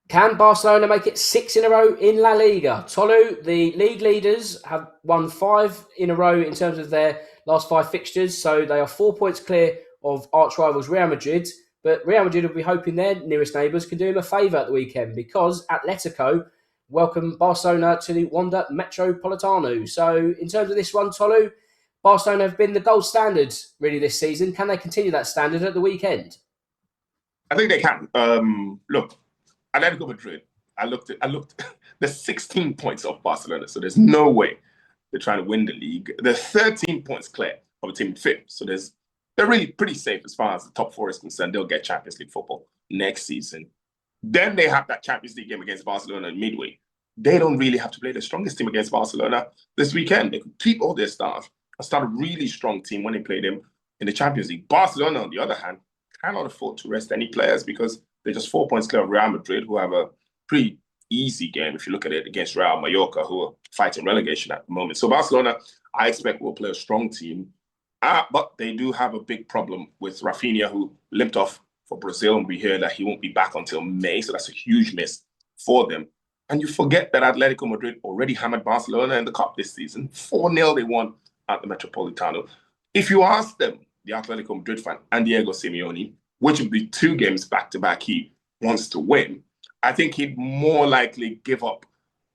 Can Barcelona make it 6 in a row in La Liga? Tolu, the league leaders, have won 5 in a row in terms of their last 5 fixtures, so they are 4 points clear of arch rivals Real Madrid. But Real Madrid will be hoping their nearest neighbours can do them a favour at the weekend because Atletico welcome Barcelona to the Wanda Metropolitano. So, in terms of this one, Tolu, Barcelona have been the gold standard really this season. Can they continue that standard at the weekend? I think they can. Look, Atletico Madrid. I looked. There's 16 points off Barcelona, so there's no way they're trying to win the league. They're 13 points clear of a team in fifth, so they're really pretty safe as far as the top four is concerned. They'll get Champions League football next season. Then they have that Champions League game against Barcelona in midweek. They don't really have to play the strongest team against Barcelona this weekend. They could keep all their staff and start a really strong team when they play them in the Champions League. Barcelona, on the other hand, cannot afford to rest any players because they're just 4 points clear of Real Madrid, who have a pretty easy game if you look at it against Real Mallorca, who are fighting relegation at the moment. So Barcelona, I expect, will play a strong team. But they do have a big problem with Rafinha, who limped off for Brazil, and we hear that he won't be back until May. So that's a huge miss for them. And you forget that Atletico Madrid already hammered Barcelona in the Cup this season. 4-0 they won at the Metropolitano. If you ask them, the Atletico Madrid fan and Diego Simeone, which of the 2 games back-to-back he wants to win, I think he'd more likely give up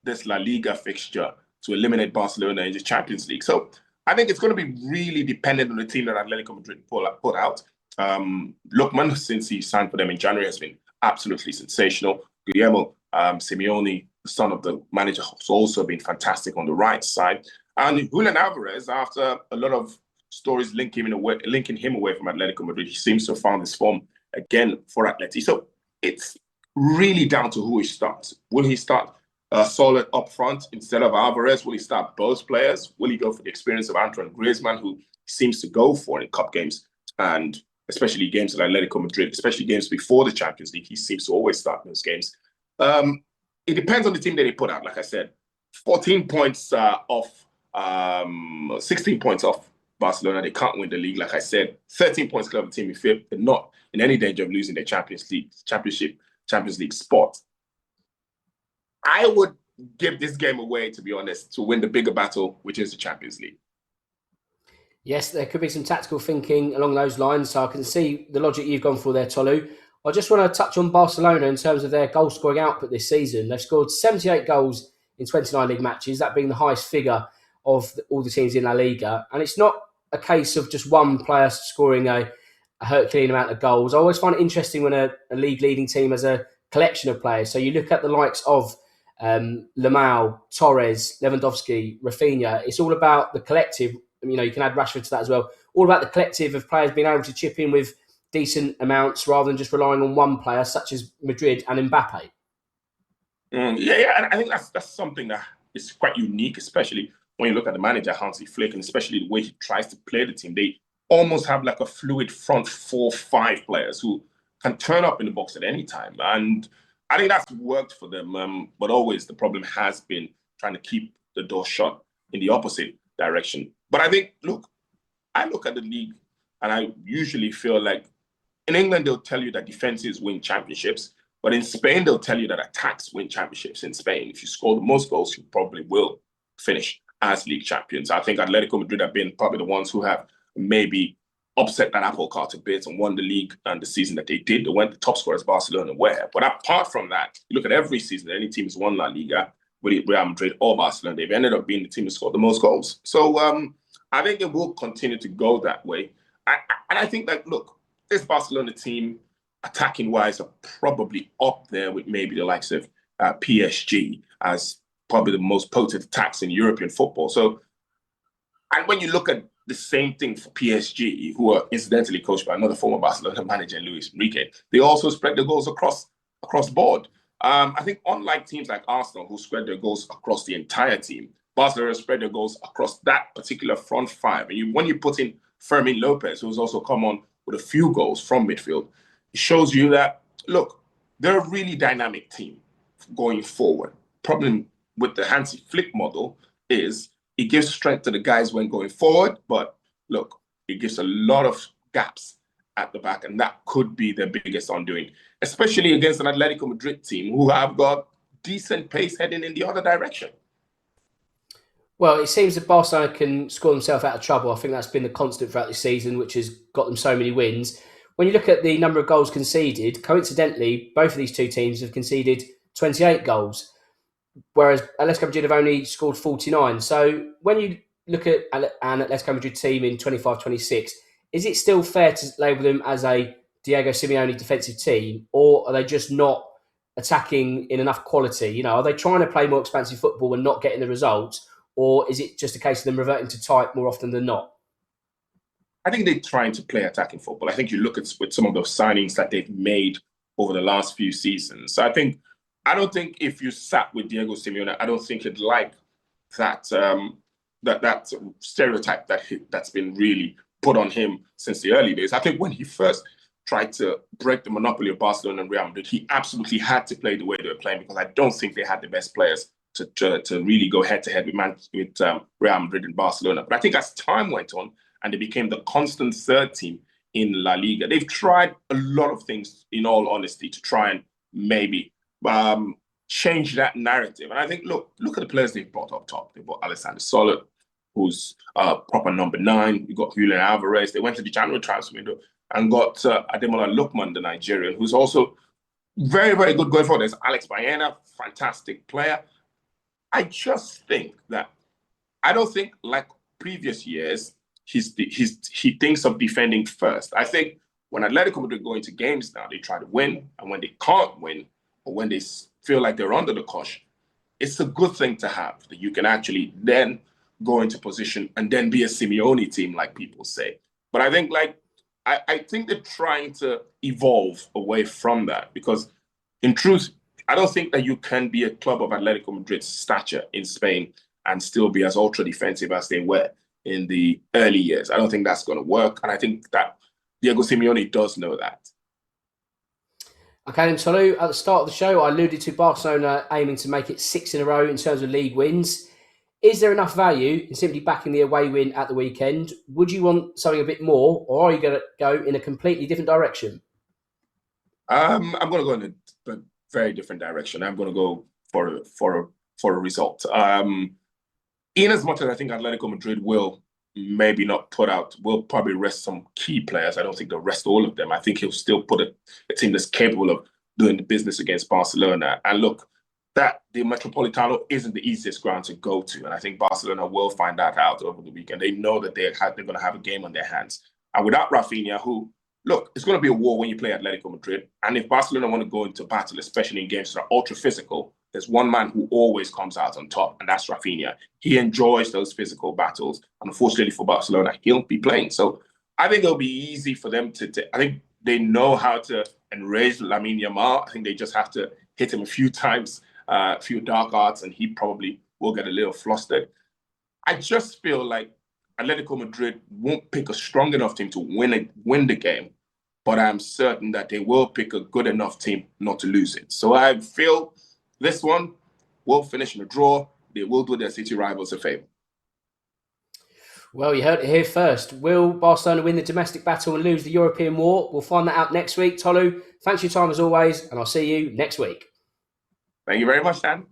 this La Liga fixture to eliminate Barcelona in the Champions League. So I think it's going to be really dependent on the team that Atletico Madrid put out. Lookman, since he signed for them in January, has been absolutely sensational. Guillermo Simeone, the son of the manager, has also been fantastic on the right side. And Julian Alvarez, after a lot of stories linking him away from Atletico Madrid, he seems to have found his form again for Atleti. So it's really down to who he starts. Will he start solid up front instead of Alvarez? Will he start both players? Will he go for the experience of Antoine Griezmann, who seems to go for in cup games, and especially games at Atletico Madrid, especially games before the Champions League? He seems to always start those games. It depends on the team that they put out. Like I said, 14 points off, 16 points off Barcelona. They can't win the league. Like I said, 13 points clear of the team in fifth. They're not in any danger of losing their Champions League spot. I would give this game away, to be honest, to win the bigger battle, which is the Champions League. Yes, there could be some tactical thinking along those lines. So I can see the logic you've gone for there, Tolu. I just want to touch on Barcelona in terms of their goal-scoring output this season. They've scored 78 goals in 29 league matches, that being the highest figure of all the teams in La Liga. And it's not a case of just one player scoring a Herculean amount of goals. I always find it interesting when a league-leading team has a collection of players. So you look at the likes of Lamau, Torres, Lewandowski, Rafinha. It's all about the collective. You know, you can add Rashford to that as well. All about the collective of players being able to chip in with decent amounts rather than just relying on one player, such as Madrid and Mbappe. Yeah, and I think that's something that is quite unique, especially when you look at the manager, Hansi Flick, and especially the way he tries to play the team. They almost have like a fluid front 4-5 players who can turn up in the box at any time. And I think that's worked for them. But always the problem has been trying to keep the door shut in the opposite direction. But I think, I look at the league and I usually feel like in England, they'll tell you that defenses win championships. But in Spain, they'll tell you that attacks win championships in Spain. If you score the most goals, you probably will finish as league champions. I think Atletico Madrid have been probably the ones who have maybe upset that apple cart a bit and won the league and the season that they did. They went the top scorers Barcelona were. But apart from that, you look at every season, any team has won La Liga, whether it's Real Madrid or Barcelona, they've ended up being the team that scored the most goals. So I think it will continue to go that way. And I think that, this Barcelona team, attacking wise, are probably up there with maybe the likes of PSG as probably the most potent attacks in European football. So, and when you look at the same thing for PSG, who are incidentally coached by another former Barcelona manager, Luis Enrique, they also spread their goals across board. I think unlike teams like Arsenal, who spread their goals across the entire team, Barcelona spread their goals across that particular front 5. And when you put in Fermin Lopez, who's also come on with a few goals from midfield, it shows you that, they're a really dynamic team going forward. Problem with the Hansi Flick model is it gives strength to the guys when going forward, but it gives a lot of gaps at the back, and that could be their biggest undoing, especially against an Atletico Madrid team who have got decent pace heading in the other direction. Well, it seems that Barcelona can score themselves out of trouble. I think that's been the constant throughout the season, which has got them so many wins. When you look at the number of goals conceded, coincidentally, both of these two teams have conceded 28 goals, whereas Atletico Madrid have only scored 49. So when you look at an Atletico Madrid team in 25-26, is it still fair to label them as a Diego Simeone defensive team, or are they just not attacking in enough quality? You know, are they trying to play more expansive football and not getting the results, or is it just a case of them reverting to type more often than not? I think they're trying to play attacking football. I think you look at with some of those signings that they've made over the last few seasons. So I don't think if you sat with Diego Simeone, I don't think he'd like that that stereotype that's been really put on him since the early days. I think when he first tried to break the monopoly of Barcelona and Real Madrid, he absolutely had to play the way they were playing, because I don't think they had the best players to really go head to head with Real Madrid and Barcelona. But I think as time went on and they became the constant third team in La Liga, they've tried a lot of things, in all honesty, to try and maybe change that narrative. And I think, look at the players they've brought up top. They brought Alexander Soler, who's proper number 9. You got Julian Alvarez. They went to the January transfer window and got Ademola Lookman, the Nigerian, who's also very, very good going forward. There's Alex Baena, fantastic player. I just think that I don't think, like previous years, he thinks of defending first. I think when Atletico Madrid go into games now, they try to win, and when they can't win, or when they feel like they're under the cosh, it's a good thing to have, that you can actually then go into position and then be a Simeone team, like people say. But I think I think they're trying to evolve away from that, because in truth, I don't think that you can be a club of Atletico Madrid's stature in Spain and still be as ultra defensive as they were in the early years. I don't think that's going to work. And I think that Diego Simeone does know that. Okay, then, Tolu, at the start of the show, I alluded to Barcelona aiming to make it 6 in a row in terms of league wins. Is there enough value in simply backing the away win at the weekend? Would you want something a bit more, or are you going to go in a completely different direction? I'm going to go in a very different direction. I'm going to go for a result. In as much as I think Atletico Madrid will maybe not will probably rest some key players. I don't think they'll rest all of them. I think he'll still put a team that's capable of doing the business against Barcelona. And look, that the Metropolitano isn't the easiest ground to go to. And I think Barcelona will find that out over the weekend. They know that they're going to have a game on their hands. And without Rafinha, who, look, it's going to be a war when you play Atletico Madrid. And if Barcelona want to go into battle, especially in games that are ultra physical, there's one man who always comes out on top, and that's Rafinha. He enjoys those physical battles. And unfortunately for Barcelona, he'll be playing. So I think it'll be easy for them I think they know how to enrage Lamine Yamal. I think they just have to hit him a few times, a few dark arts, and he probably will get a little flustered. I just feel like Atletico Madrid won't pick a strong enough team to win the game, but I'm certain that they will pick a good enough team not to lose it. So I feel this one will finish in a draw. They will do their city rivals a favour. Well, you heard it here first. Will Barcelona win the domestic battle and lose the European war? We'll find that out next week. Tolu, thanks for your time as always, and I'll see you next week. Thank you very much, Dan.